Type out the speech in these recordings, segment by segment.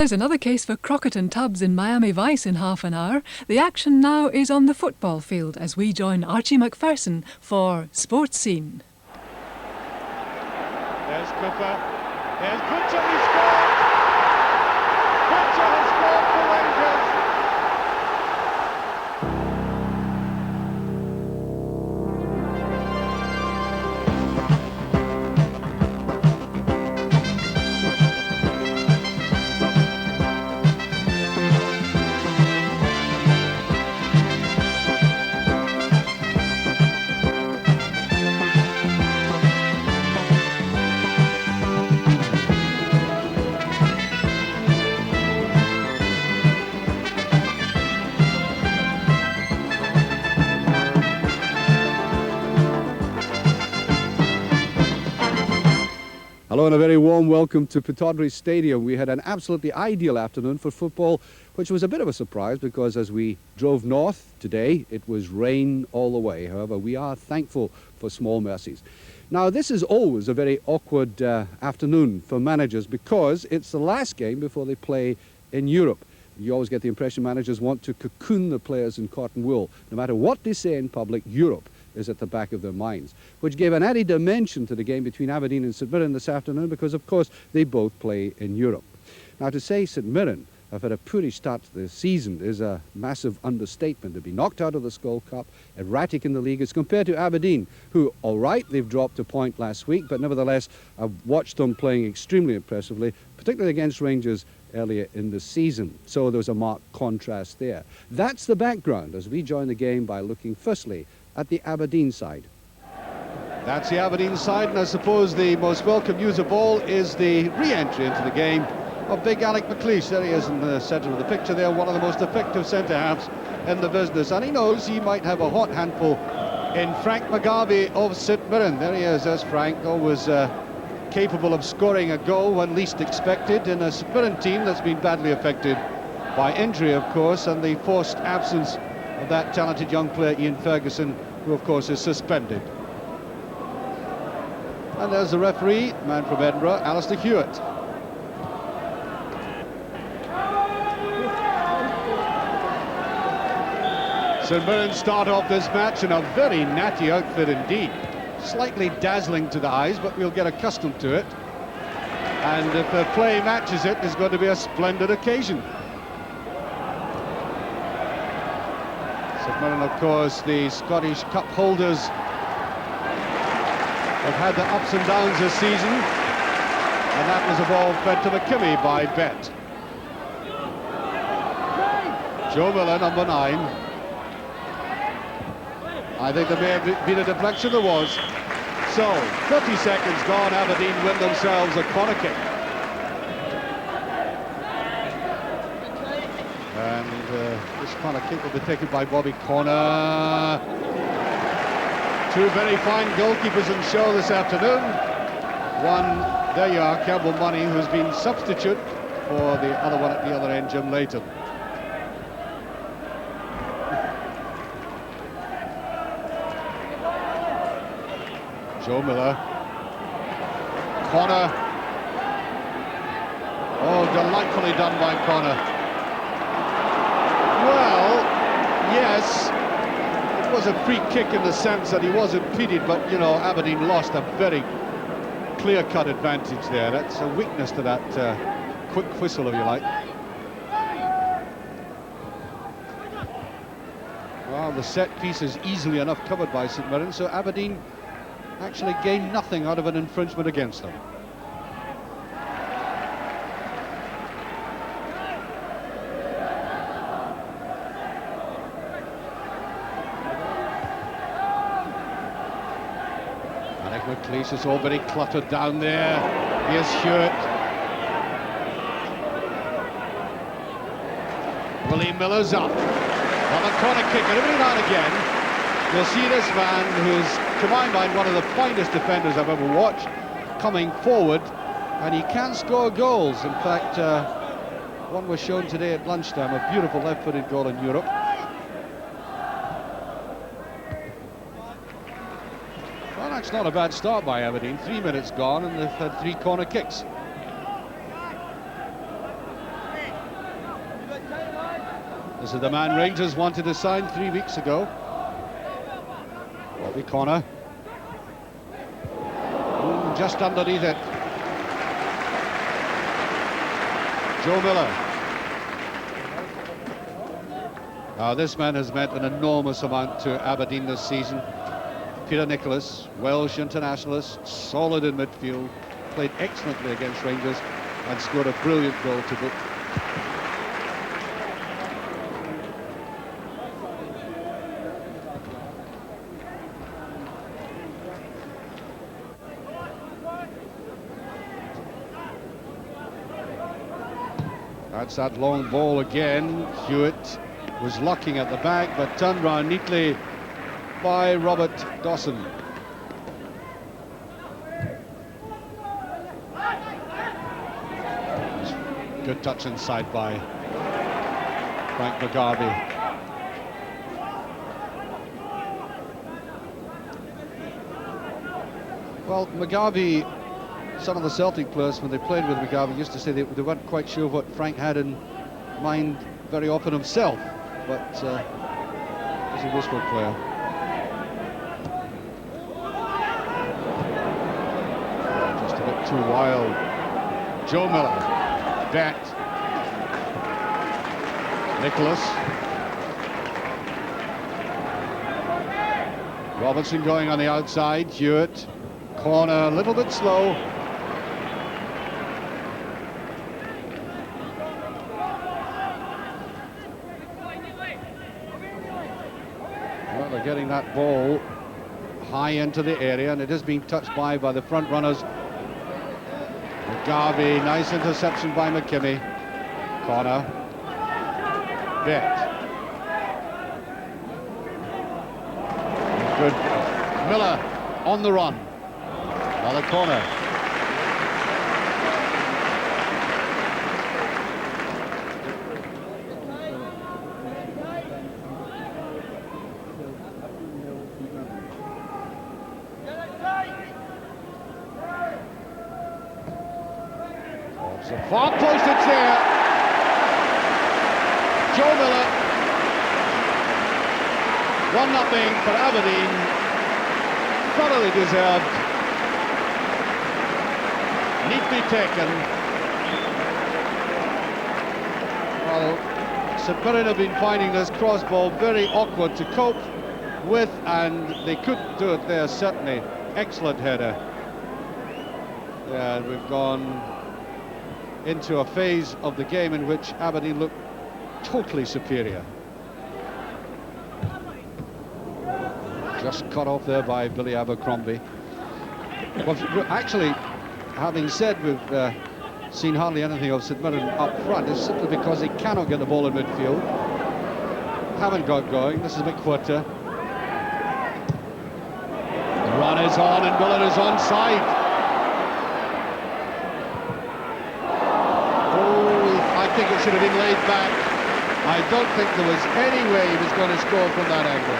There's another case for Crockett and Tubbs in Miami Vice in half an hour. The action now is on the football field as we join Archie MacPherson for Sports Scene. There's Cooper. There's Butcher, he scored! Butcher has scored for Rangers! Hello and a very warm welcome to Porterfield Stadium. We had an absolutely ideal afternoon for football, which was a bit of a surprise because as we drove north today, it was rain all the way. However, we are thankful for small mercies. Now, this is always a very awkward afternoon for managers because it's the last game before they play in Europe. You always get the impression managers want to cocoon the players in cotton wool. No matter what they say in public, Europe is at the back of their minds, which gave an added dimension to the game between Aberdeen and St Mirren this afternoon because, of course, they both play in Europe. Now, to say St Mirren have had a poorish start to the season is a massive understatement. To be knocked out of the Skull Cup, erratic in the league, as compared to Aberdeen, who, all right, they've dropped a point last week, but nevertheless, I've watched them playing extremely impressively, particularly against Rangers earlier in the season. So there was a marked contrast there. That's the background as we join the game by looking firstly at the Aberdeen side. That's the Aberdeen side, and I suppose the most welcome news of all is the re-entry into the game of big Alec McLeish. There he is in the centre of the picture there, one of the most effective centre-halves in the business, and he knows he might have a hot handful in Frank McGarvey of St Mirren. There he is, there's Frank, always capable of scoring a goal when least expected in a St Mirren team that's been badly affected by injury, of course, and the forced absence of that talented young player Ian Ferguson, who of course is suspended. And there's the referee, man from Edinburgh, Alistair Hewitt. St Mirren start off this match in a very natty outfit indeed. Slightly dazzling to the eyes, but we'll get accustomed to it. And if the play matches it, it's going to be a splendid occasion. St Mirren, of course, the Scottish Cup holders, have had the ups and downs this season, and that was a ball fed to McKimmie by Bet. Joe Miller, number 9. I think there may have been a deflection, there was. So, 30 seconds gone, Aberdeen win themselves a corner kick. And this corner kick will be taken by Bobby Corner. Two very fine goalkeepers in show this afternoon. One, there you are, Campbell Money, who's been substitute for the other one at the other end, Jim Layton. Joe Miller. Corner. Oh, delightfully done by Corner. Well, yes, it was a free kick in the sense that he was impeded, but, you know, Aberdeen lost a very clear-cut advantage there. That's a weakness to that quick whistle, if you like. Well, the set piece is easily enough covered by St Mirren, so Aberdeen actually gained nothing out of an infringement against them. Alec McLeish is all very cluttered down there. Here's Hewitt. Willie Miller's up. Well, a corner kick, and every now and again you'll see this man, who's, to my mind, one of the finest defenders I've ever watched, coming forward, and he can score goals. In fact, one was shown today at lunchtime, a beautiful left-footed goal in Europe. Well, that's not a bad start by Aberdeen. 3 minutes gone, and they've had 3 corner kicks. This is the man Rangers wanted to sign 3 weeks ago. Bobby Connor. Just underneath it. Joe Miller. This man has meant an enormous amount to Aberdeen this season. Peter Nicholas, Welsh internationalist, solid in midfield, played excellently against Rangers and scored a brilliant goal to boot. That's that long ball again. Hewitt was locking at the back, but turned round neatly by Robert Dawson. Good touch inside by Frank McGarvey. Well, McGarvey, some of the Celtic players, when they played with McGarvey, used to say they weren't quite sure what Frank had in mind very often himself, but he's a whisper player. Just a bit too wild. Joe Miller, Bet, Nicholas, Robertson going on the outside, Hewitt, corner a little bit slow. Well, they're getting that ball high into the area, and it is being touched by the front runners. Garvey, nice interception by McKimmie. Corner. Bet. Good. Miller on the run. Another corner. Far post, it's there. Joe Miller. 1-0 for Aberdeen. Thoroughly deserved. Neatly taken. Well, St Mirren have been finding this cross ball very awkward to cope with, and they could do it there, certainly. Excellent header. Yeah, we've gone into a phase of the game in which Aberdeen look totally superior. Just cut off there by Billy Abercrombie. Well, actually, having said we've seen hardly anything of St Mirren up front, it's simply because they cannot get the ball in midfield. Haven't got going. This is McWhirter. The run is on and Miller is onside. I think it should have been laid back. I don't think there was any way he was going to score from that angle.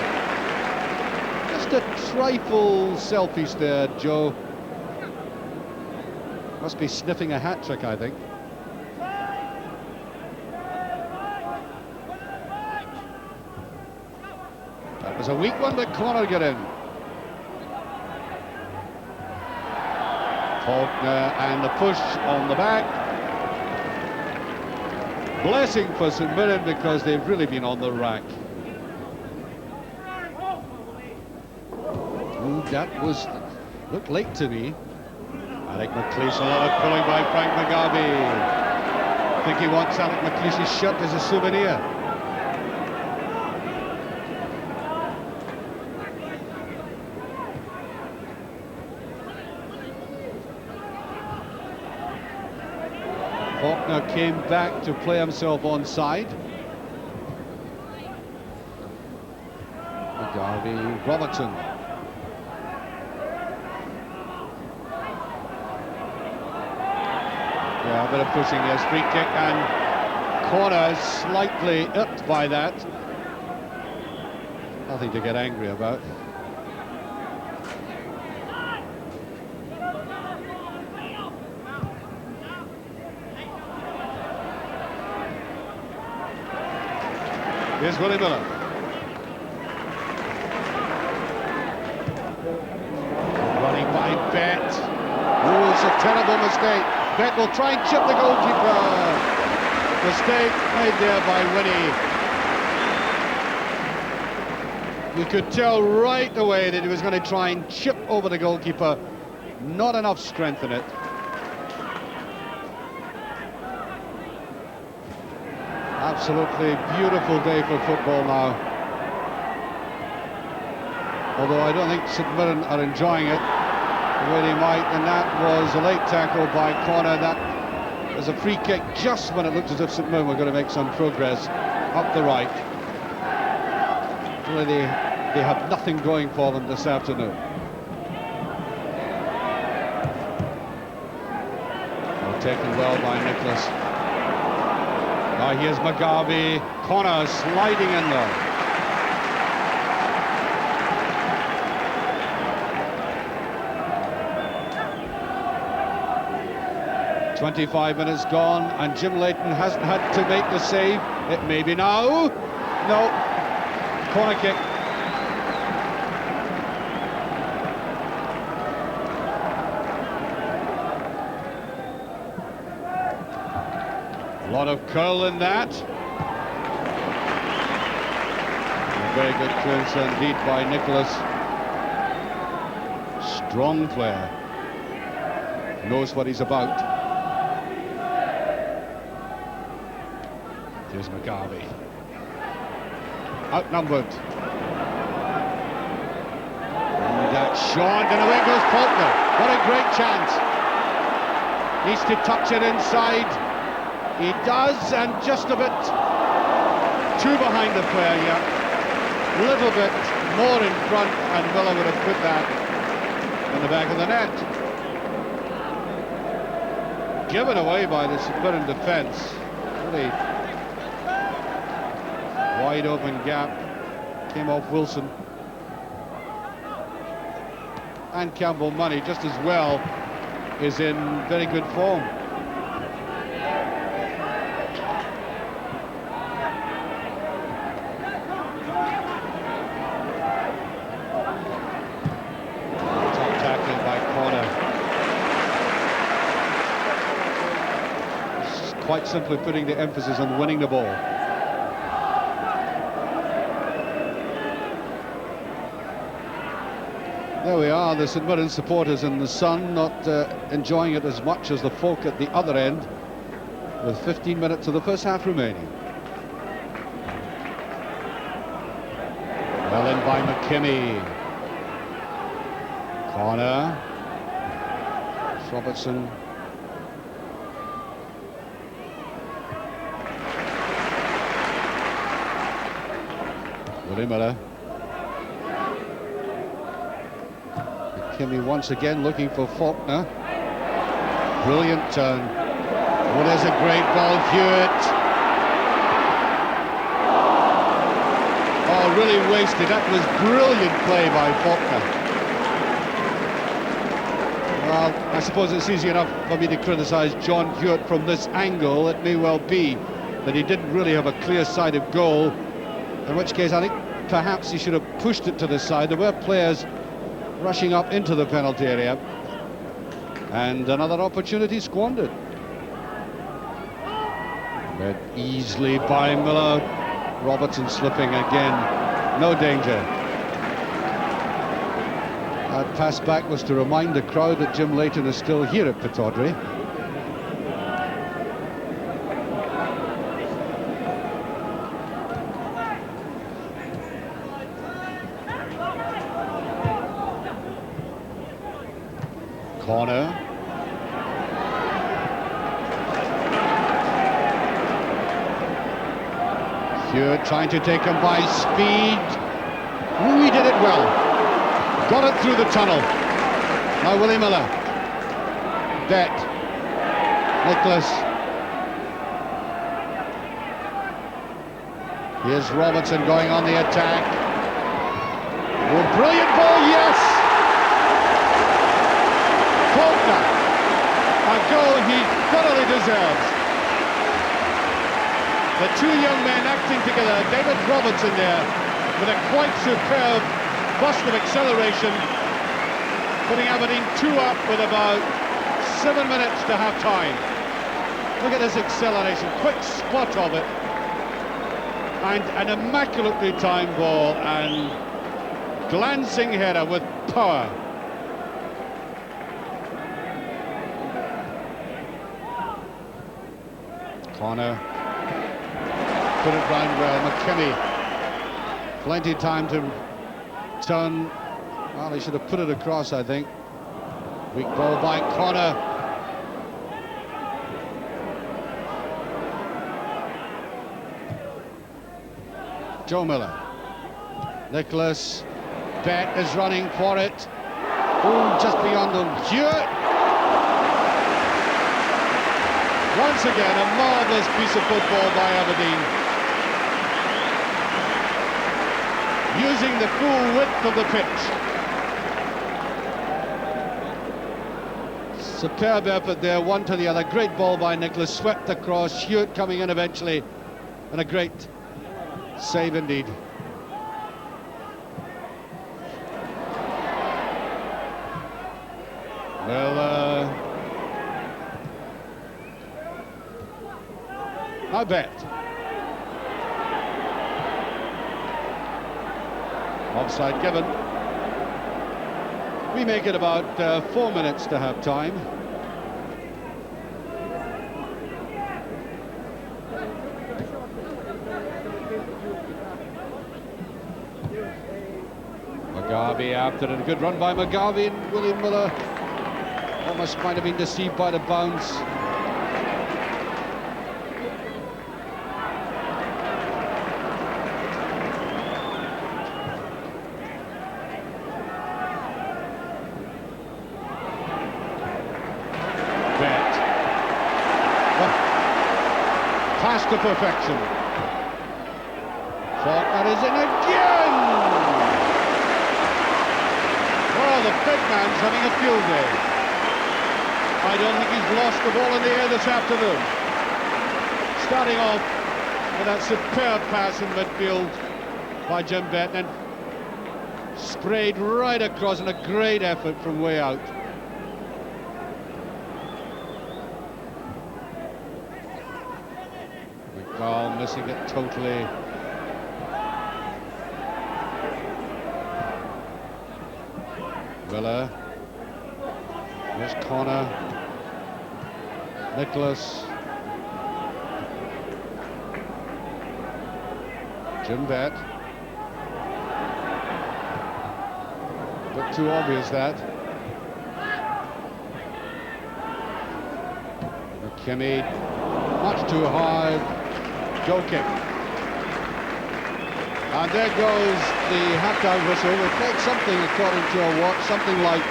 Just a trifle selfish there, Joe. Must be sniffing a hat-trick, I think. That was a weak one, but Connor got in. Falconer and the push on the back. Blessing for St Mirren because they've really been on the rack. Ooh, that looked late to me. Alec McLeish, a lot of pulling by Frank McGarvey. I think he wants Alec McLeish's shirt as a souvenir. Faulkner came back to play himself onside. McGarvey, Robertson. Yeah, a bit of pushing, yes, free kick and corner, slightly irked by that. Nothing to get angry about. Here's Willie Miller. Running by Bet. Oh, it's a terrible mistake. Bet will try and chip the goalkeeper. Mistake made there by Winnie. You could tell right away that he was going to try and chip over the goalkeeper. Not enough strength in it. Absolutely beautiful day for football now. Although I don't think St Mirren are enjoying it the way they might, and that was a late tackle by Connor. That was a free kick just when it looked as if St Mirren were going to make some progress up the right. Really, they have nothing going for them this afternoon. Taken well by Nicholas. Now here's Mugabe. Connor sliding in there. "25 minutes gone, and Jim Leighton hasn't had to make the save. It may be now. No. Corner kick. A lot of curl in that. A very good clearance indeed by Nicholas. Strong player. Knows what he's about. Here's Mugabe. Outnumbered. And that shot, and away goes Falconer. What a great chance. Needs to touch it inside. He does, and just a bit too behind the player here. A little bit more in front, and Miller would have put that in the back of the net. Given away by the St Mirren defence. Really wide open gap. Came off Wilson. And Campbell Money, just as well, is in very good form. Quite simply putting the emphasis on winning the ball. There we are, the St Mirren supporters in the sun, not enjoying it as much as the folk at the other end, with 15 minutes of the first half remaining. Well in by McKimmie. Corner. Robertson. Willie Miller. McKimmie once again looking for Falconer. Brilliant turn. Oh, there's a great ball, Hewitt. Oh, really wasted. That was brilliant play by Falconer. Well, I suppose it's easy enough for me to criticise John Hewitt from this angle. It may well be that he didn't really have a clear-sighted goal. In which case, I think perhaps he should have pushed it to the side. There were players rushing up into the penalty area. And another opportunity squandered. Read easily by Miller. Robertson slipping again. No danger. That pass back was to remind the crowd that Jim Leighton is still here at Pittodrie. Corner. Hewitt trying to take him by speed. Ooh, he did it well. Got it through the tunnel. Now Willie Miller. Bet. Nicholas. Here's Robertson going on the attack. Oh, brilliant ball, yes! Falconer, a goal he thoroughly deserves. The two young men acting together, David Robertson there, with a quite superb burst of acceleration, putting Aberdeen 2 up with about 7 minutes to half time. Look at this acceleration, quick spot of it, and an immaculately timed ball, and glancing header with power. Corner, put it round well. McKinney, plenty of time to turn. Well, he should have put it across, I think. Weak ball by Connor. Joe Miller. Nicholas. Bet is running for it. Oh, just beyond them. Hewitt. Once again, a marvellous piece of football by Aberdeen. Using the full width of the pitch. Superb effort there, one to the other. Great ball by Nicholas, swept across. Hewitt coming in eventually. And a great save indeed. Well, I bet. Offside given. We make it about 4 minutes to half time. McGarvey after it. A good run by McGarvey, and Willie Miller almost might have been deceived by the bounce. To perfection. Falconer is in again. Well, the big man's having a field day. I don't think he's lost the ball in the air this afternoon. Starting off with that superb pass in midfield by Jim Betton, and sprayed right across, and a great effort from way out. Gall missing it totally. Villa. There's Connor. Nicholas. Jim Bett. A bit too obvious that. McKinney. Much too hard. Goal kick. And there goes the half-time whistle. We'll take something, according to our watch, something like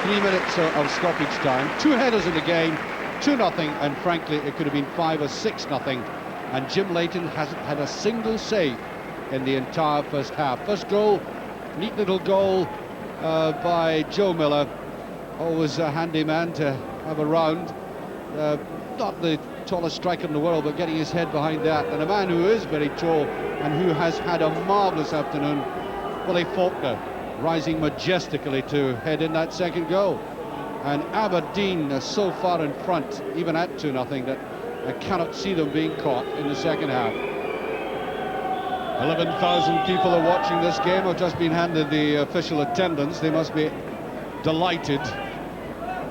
3 minutes of stoppage time. 2 headers in the game, 2-0, and frankly, it could have been 5 or 6-0. And Jim Leighton hasn't had a single save in the entire first half. First goal, neat little goal by Joe Miller. Always a handy man to have around. Not the tallest striker in the world, but getting his head behind that, and a man who is very tall and who has had a marvellous afternoon, Willie Falconer, rising majestically to head in that second goal. And Aberdeen are so far in front, even at 2-0, that I cannot see them being caught in the second half. 11,000 people are watching this game. I've just been handed the official attendance. They must be delighted,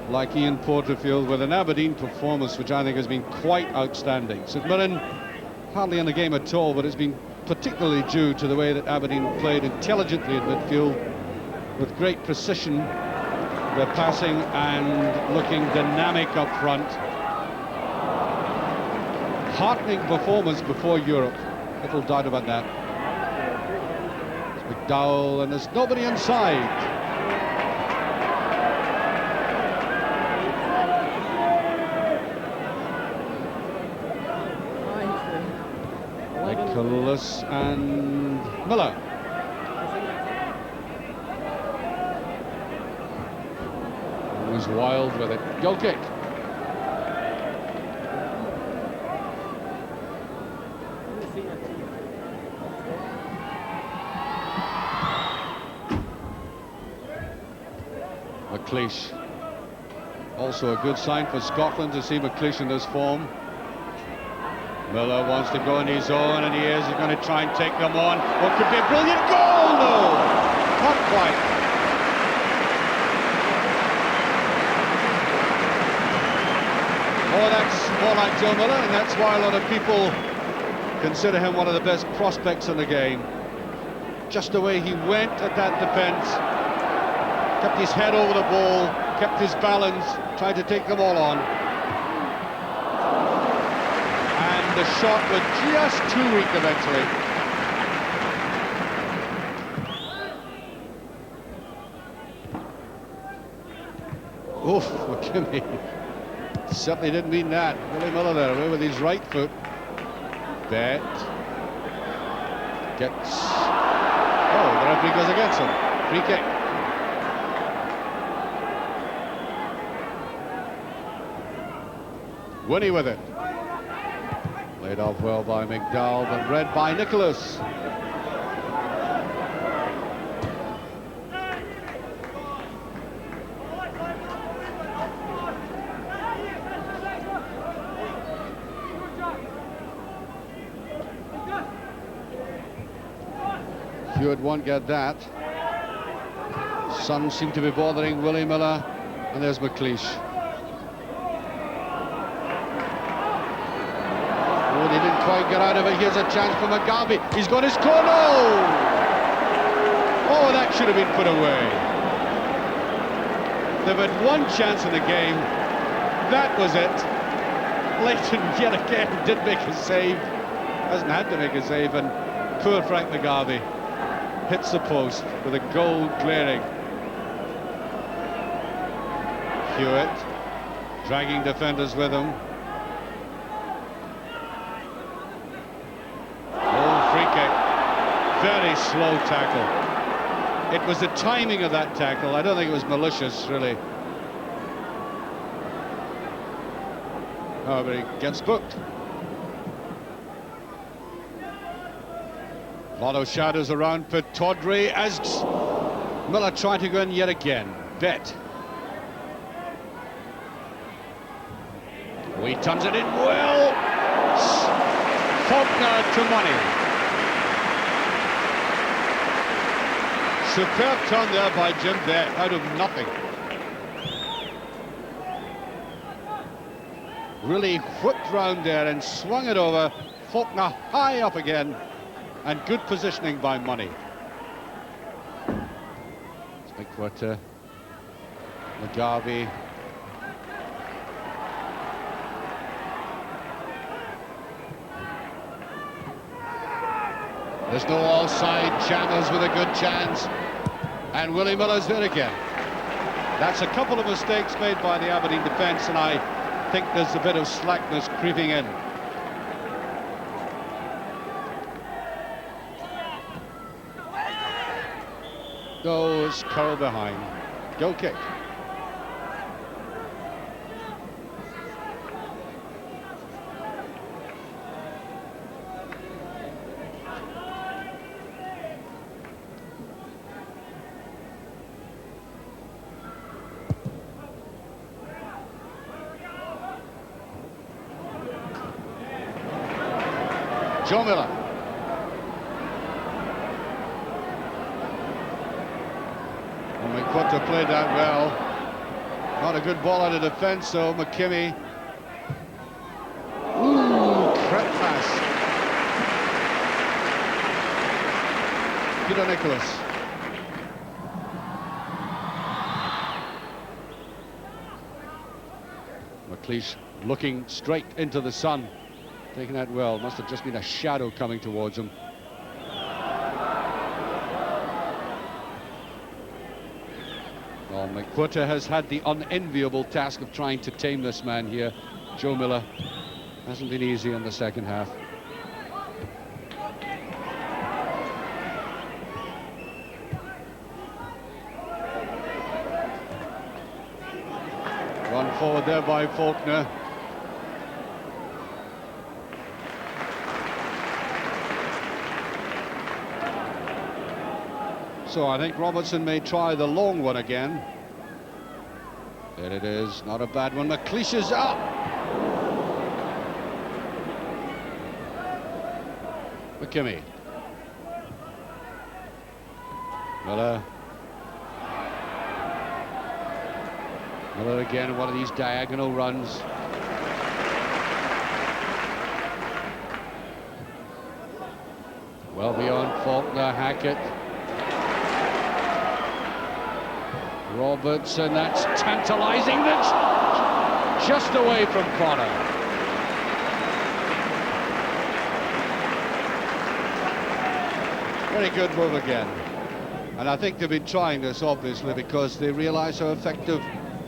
like Ian Porterfield, with an Aberdeen performance which I think has been quite outstanding. St Mirren hardly in the game at all, but it's been particularly due to the way that Aberdeen played intelligently in midfield, with great precision, their passing, and looking dynamic up front. Heartening performance before Europe, little doubt about that. It's McDowell, and there's nobody inside. Nicholas and Miller. He was wild with it. Goal kick. McLeish. Also a good sign for Scotland to see McLeish in this form. Miller wants to go on his own, and he is. He's going to try and take them on. What could be a brilliant goal? No! Not quite. Oh, that's more like Joe Miller, and that's why a lot of people consider him one of the best prospects in the game. Just the way he went at that defence, kept his head over the ball, kept his balance, tried to take them all on. And the shot was just too weak eventually. Oof, McKinney. Certainly didn't mean that. Willie Miller there, away with his right foot. Bet. Gets... Oh, the referee goes against him. Free kick. Winnie with it. Laid off well by McDowell, but read by Nicholas. Hewitt won't get that. Sun seemed to be bothering Willie Miller, and there's McLeish. Oh, he didn't quite get out of it. Here's a chance for McGarvey. He's got his corner. No! Oh, that should have been put away. They've had one chance in the game. That was it. Leighton yet again did make a save. Hasn't had to make a save, and poor Frank McGarvey hits the post with a goal glaring. Hewitt dragging defenders with him. Oh, free kick. Very slow tackle. It was the timing of that tackle. I don't think it was malicious, really. However, he gets booked. A lot of shadows around for Tawdry as Miller tried to go in yet again. Bet. Oh, he turns it in well. Falconer to money. Superb turn there by Jim Bet out of nothing. Really whipped round there and swung it over. Falconer high up again. And good positioning by Money. McPherson, McGarvey. There's no offside. Chandler's with a good chance. And Willie Miller's there again. That's a couple of mistakes made by the Aberdeen defence, and I think there's a bit of slackness creeping in. Goes Curl behind. Goal kick. Joe Miller. McPherson played that well. Not a good ball out of defence, so McKinney. Ooh, crept past. Peter Nicholas. McLeish looking straight into the sun. Taking that well. Must have just been a shadow coming towards him. Well, McPherson has had the unenviable task of trying to tame this man here. Joe Miller hasn't been easy in the second half. Run forward there by Falconer. So I think Robertson may try the long one again. There it is, not a bad one. McLeish is up. McKimmie. Miller. Miller again, one of these diagonal runs. Well beyond Falconer, Hackett. Robertson, that's tantalising. That's just away from Connor. Very good move again. And I think they've been trying this, obviously, because they realise how effective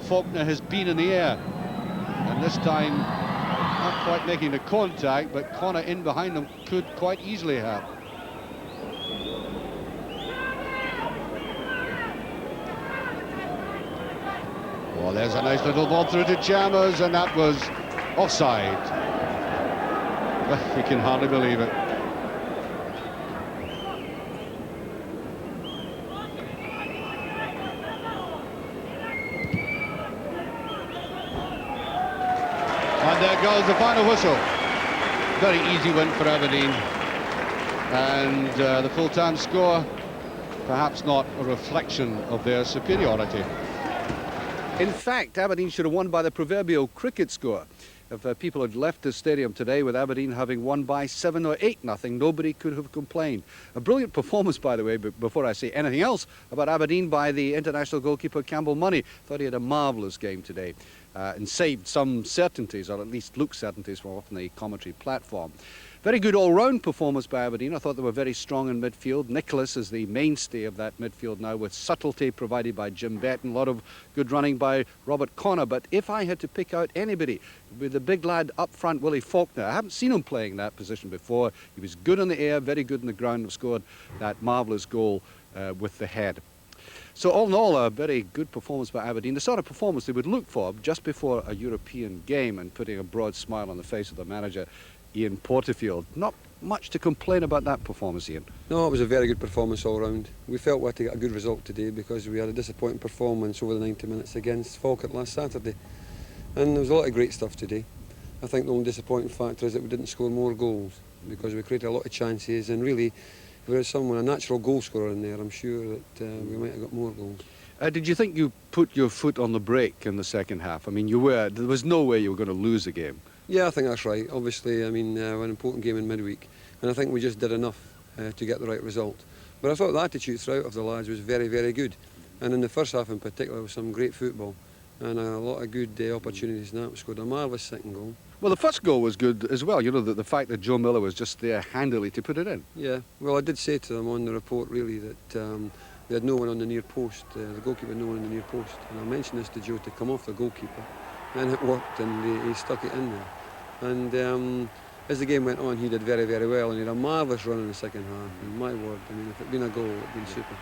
Falconer has been in the air. And this time, not quite making the contact, but Connor in behind them could quite easily have. Well, there's a nice little ball through to Chalmers, and that was offside. You can hardly believe it. And there goes the final whistle. Very easy win for Aberdeen. And the full-time score, perhaps not a reflection of their superiority. In fact, Aberdeen should have won by the proverbial cricket score. If people had left the stadium today with Aberdeen having won by 7 or 8-0, nobody could have complained. A brilliant performance, by the way, but before I say anything else about Aberdeen, by the international goalkeeper Campbell Money. Thought he had a marvellous game today and saved some certainties, or at least looked certainties, from off the commentary platform. Very good all-round performance by Aberdeen. I thought they were very strong in midfield. Nicholas is the mainstay of that midfield now, with subtlety provided by Jim Betton. A lot of good running by Robert Connor. But if I had to pick out anybody, it would be the big lad up front, Willie Falconer. I haven't seen him playing that position before. He was good on the air, very good on the ground, and scored that marvellous goal with the head. So all in all, a very good performance by Aberdeen, the sort of performance they would look for just before a European game, and putting a broad smile on the face of the manager, Ian Porterfield. Not much to complain about that performance, Ian. No, it was a very good performance all round. We felt we had to get a good result today because we had a disappointing performance over the 90 minutes against Falkirk last Saturday. And there was a lot of great stuff today. I think the only disappointing factor is that we didn't score more goals, because we created a lot of chances, and really, if there was someone, a natural goal scorer in there, I'm sure that we might have got more goals. Did you think you put your foot on the brake in the second half? I mean, there was no way you were going to lose the game. Yeah, I think that's right. Obviously, I mean, an important game in midweek, and I think we just did enough to get the right result. But I thought the attitude throughout of the lads was very, very good. And in the first half in particular, there was some great football and a lot of good opportunities, and that. We scored a marvellous second goal. Well, the first goal was good as well, you know, the fact that Joe Miller was just there handily to put it in. Yeah, well, I did say to them on the report, really, that they had no one on the near post, the goalkeeper had no one on the near post. And I mentioned this to Joe to come off the goalkeeper, and it worked, and he stuck it in there. And as the game went on, he did very, very well, and he had a marvellous run in the second half. And my word, I mean, if it had been a goal, it would have been super.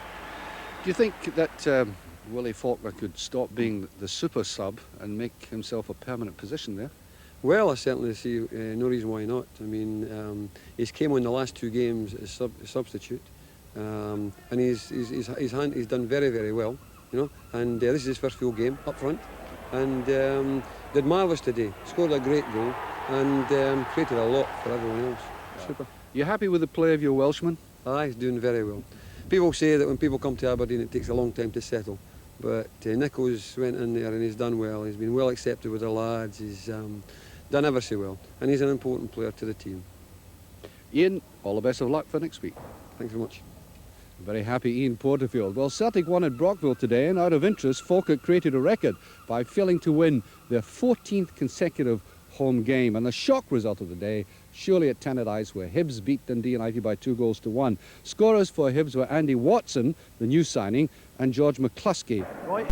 Do you think that Willie Falconer could stop being the super sub and make himself a permanent position there? Well, I certainly see no reason why not. I mean, he's came on the last two games as substitute, and he's done very, very well, you know. And this is his first full game up front, and did marvellous today. Scored a great goal and created a lot for everyone else. Yeah. Super. You happy with the play of your Welshman? Aye, he's doing very well. People say that when people come to Aberdeen, it takes a long time to settle. But Nichols went in there and he's done well. He's been well accepted with the lads. He's done ever so well. And he's an important player to the team. Ian, all the best of luck for next week. Thanks very much. Very happy Ian Porterfield. Well, Celtic won at Brockville today, and out of interest, Falkirk created a record by failing to win their 14th consecutive home game. And the shock result of the day, surely at Tannadice, where Hibs beat Dundee United by 2-1. Scorers for Hibs were Andy Watson, the new signing, and George McCluskey.